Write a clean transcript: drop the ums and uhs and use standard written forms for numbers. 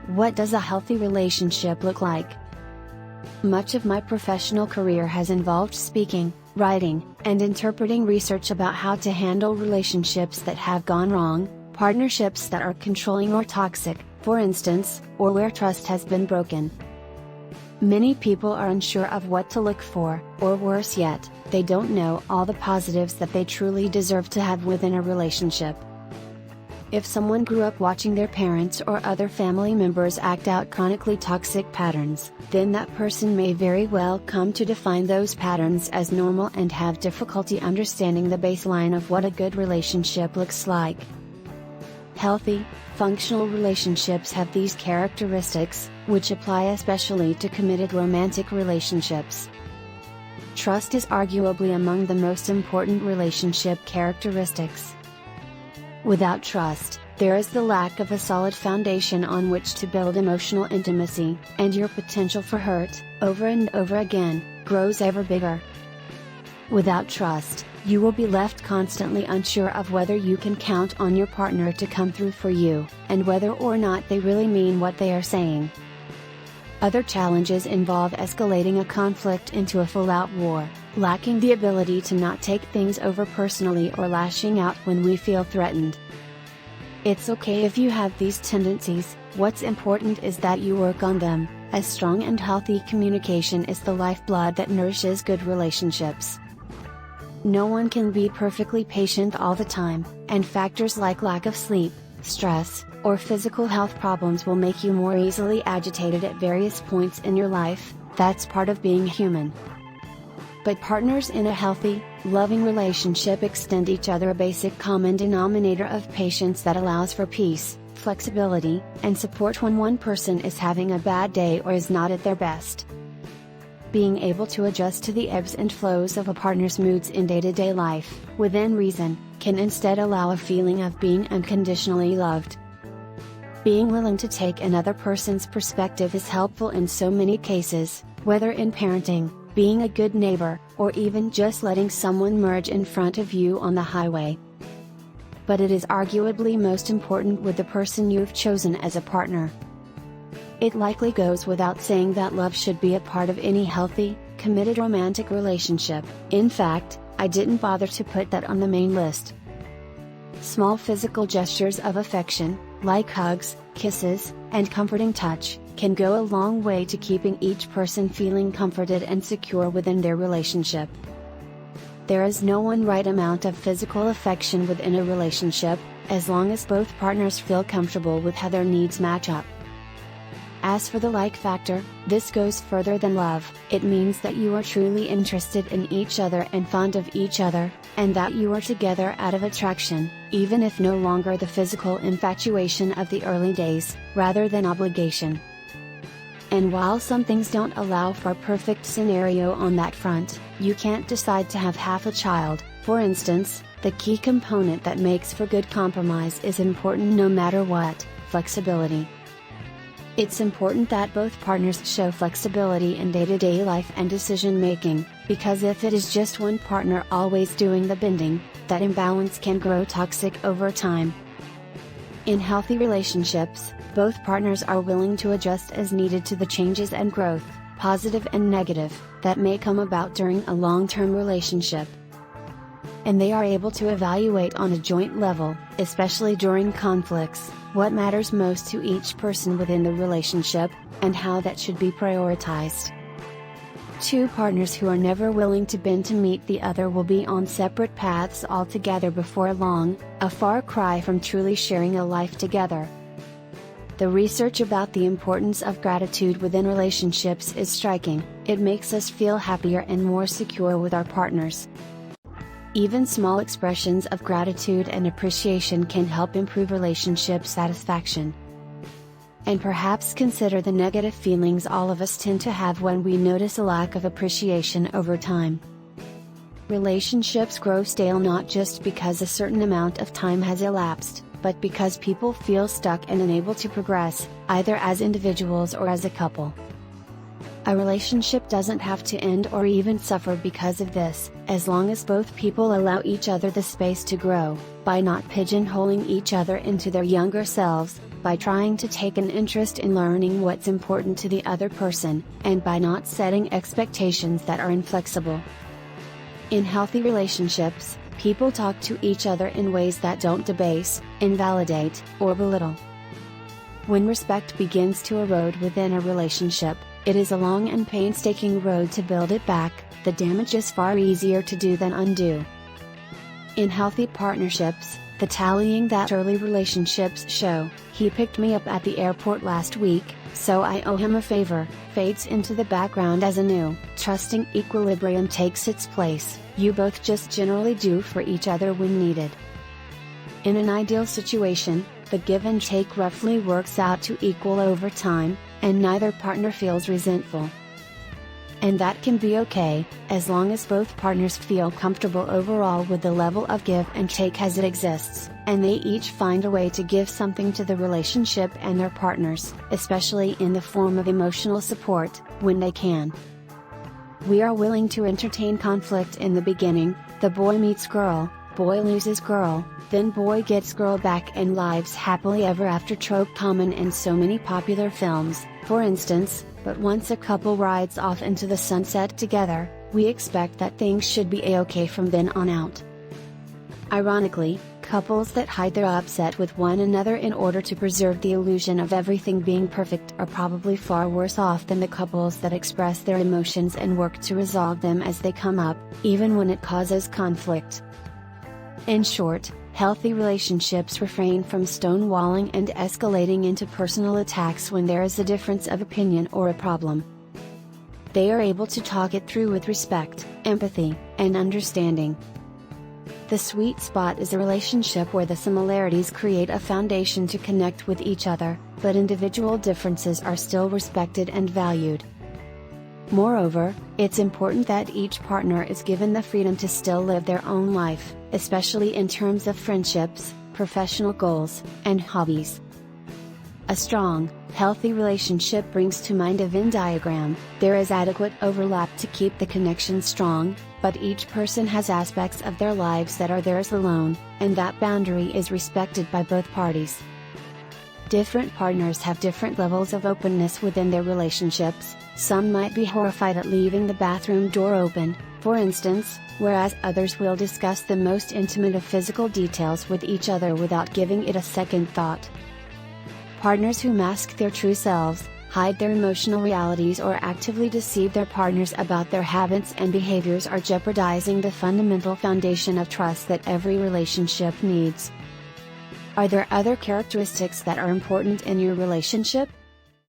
What does a healthy relationship look like? Much of my professional career has involved speaking, writing, and interpreting research about how to handle relationships that have gone wrong, partnerships that are controlling or toxic, for instance, or where trust has been broken. Many people are unsure of what to look for, or worse yet, they don't know all the positives that they truly deserve to have within a relationship. If someone grew up watching their parents or other family members act out chronically toxic patterns, then that person may very well come to define those patterns as normal and have difficulty understanding the baseline of what a good relationship looks like. Healthy, functional relationships have these characteristics, which apply especially to committed romantic relationships. Trust is arguably among the most important relationship characteristics. Without trust, there is the lack of a solid foundation on which to build emotional intimacy, and your potential for hurt, over and over again, grows ever bigger. Without trust, you will be left constantly unsure of whether you can count on your partner to come through for you, and whether or not they really mean what they are saying. Other challenges involve escalating a conflict into a full-out war, lacking the ability to not take things over personally or lashing out when we feel threatened. It's okay if you have these tendencies, what's important is that you work on them, as strong and healthy communication is the lifeblood that nourishes good relationships. No one can be perfectly patient all the time, and factors like lack of sleep, stress, or physical health problems will make you more easily agitated at various points in your life. That's part of being human. But partners in a healthy, loving relationship extend each other a basic common denominator of patience that allows for peace, flexibility, and support when one person is having a bad day or is not at their best. Being able to adjust to the ebbs and flows of a partner's moods in day-to-day life, within reason, can instead allow a feeling of being unconditionally loved. Being willing to take another person's perspective is helpful in so many cases, whether in parenting, being a good neighbor, or even just letting someone merge in front of you on the highway. But it is arguably most important with the person you've chosen as a partner. It likely goes without saying that love should be a part of any healthy, committed romantic relationship. In fact, I didn't bother to put that on the main list. Small physical gestures of affection, like hugs, kisses, and comforting touch, can go a long way to keeping each person feeling comforted and secure within their relationship. There is no one right amount of physical affection within a relationship, as long as both partners feel comfortable with how their needs match up. As for the like factor, this goes further than love. It means that you are truly interested in each other and fond of each other, and that you are together out of attraction, even if no longer the physical infatuation of the early days, rather than obligation. And while some things don't allow for a perfect scenario on that front, you can't decide to have half a child, for instance. The key component that makes for good compromise is important no matter what: flexibility. It's important that both partners show flexibility in day-to-day life and decision-making, because if it is just one partner always doing the bending, that imbalance can grow toxic over time. In healthy relationships, both partners are willing to adjust as needed to the changes and growth, positive and negative, that may come about during a long-term relationship. And they are able to evaluate on a joint level, especially during conflicts, what matters most to each person within the relationship, and how that should be prioritized. Two partners who are never willing to bend to meet the other will be on separate paths altogether before long, a far cry from truly sharing a life together. The research about the importance of gratitude within relationships is striking. It makes us feel happier and more secure with our partners. Even small expressions of gratitude and appreciation can help improve relationship satisfaction. And perhaps consider the negative feelings all of us tend to have when we notice a lack of appreciation over time. Relationships grow stale not just because a certain amount of time has elapsed, but because people feel stuck and unable to progress, either as individuals or as a couple. A relationship doesn't have to end or even suffer because of this, as long as both people allow each other the space to grow, by not pigeonholing each other into their younger selves, by trying to take an interest in learning what's important to the other person, and by not setting expectations that are inflexible. In healthy relationships, people talk to each other in ways that don't debase, invalidate, or belittle. When respect begins to erode within a relationship, it is a long and painstaking road to build it back. The damage is far easier to do than undo. In healthy partnerships, the tallying that early relationships show, "He picked me up at the airport last week, so I owe him a favor," fades into the background as a new, trusting equilibrium takes its place. You both just generally do for each other when needed. In an ideal situation, the give and take roughly works out to equal over time, and neither partner feels resentful. And that can be okay, as long as both partners feel comfortable overall with the level of give and take as it exists, and they each find a way to give something to the relationship and their partners, especially in the form of emotional support, when they can. We are willing to entertain conflict in the beginning. The boy meets girl, boy loses girl, then boy gets girl back, and lives happily ever after trope common in so many popular films, for instance. But once a couple rides off into the sunset together, we expect that things should be a-okay from then on out. Ironically, couples that hide their upset with one another in order to preserve the illusion of everything being perfect are probably far worse off than the couples that express their emotions and work to resolve them as they come up, even when it causes conflict. In short, healthy relationships refrain from stonewalling and escalating into personal attacks when there is a difference of opinion or a problem. They are able to talk it through with respect, empathy, and understanding. The sweet spot is a relationship where the similarities create a foundation to connect with each other, but individual differences are still respected and valued. Moreover, it's important that each partner is given the freedom to still live their own life, especially in terms of friendships, professional goals, and hobbies. A strong, healthy relationship brings to mind a Venn diagram. There is adequate overlap to keep the connection strong, but each person has aspects of their lives that are theirs alone, and that boundary is respected by both parties. Different partners have different levels of openness within their relationships. Some might be horrified at leaving the bathroom door open, for instance, whereas others will discuss the most intimate of physical details with each other without giving it a second thought. Partners who mask their true selves, hide their emotional realities, or actively deceive their partners about their habits and behaviors are jeopardizing the fundamental foundation of trust that every relationship needs. Are there other characteristics that are important in your relationship?